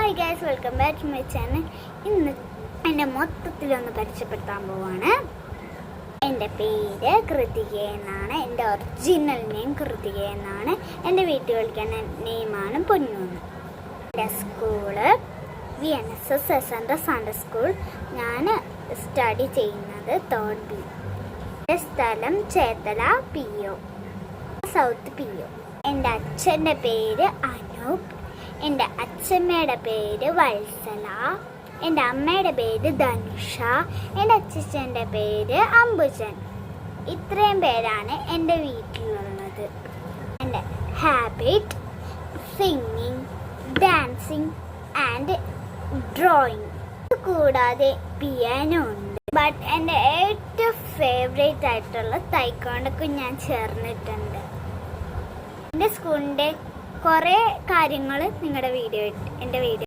Hi guys, welcome back to my channel. ഇന്ന് എന്നെ മൊത്തത്തിലൊന്ന് പരിചയപ്പെടുത്താൻ പോവാണ്. എൻ്റെ പേര് കൃതിക എന്നാണ്. എൻ്റെ ഒറിജിനൽ നെയിം കൃതിക എന്നാണ്. എൻ്റെ വീട്ടിൽ വിളിക്കുന്ന നെയിമാണ് പൊന്നൂന്ന്. എൻ്റെ സ്കൂള് VNSS സൺഡേ സ്കൂൾ. ഞാൻ സ്റ്റഡി ചെയ്യുന്നത് 3rd B. എൻ്റെ സ്ഥലം ചേത്തല PO, സൗത്ത് PO. എൻ്റെ അച്ഛൻ്റെ പേര് അനൂപ്. എൻ്റെ അച്ഛമ്മയുടെ പേര് വത്സല. എൻ്റെ അമ്മയുടെ പേര് ധനുഷ. എൻ്റെ അച്ഛൻ്റെ പേര് അംബുജൻ. ഇത്രയും പേരാണ് എൻ്റെ വീട്ടിലുള്ളത്. എൻ്റെ habit singing, dancing and drawing. കൂടാതെ പിയാനോ ഉണ്ട്. ബട്ട് എൻ്റെ ഏറ്റവും ഫേവറേറ്റ് ആയിട്ടുള്ള തൈക്കോണ്ടൊക്കെ ഞാൻ ചേർന്നിട്ടുണ്ട്. എൻ്റെ സ്കൂളിൻ്റെ കുറേ കാര്യങ്ങൾ എൻ്റെ വീഡിയോ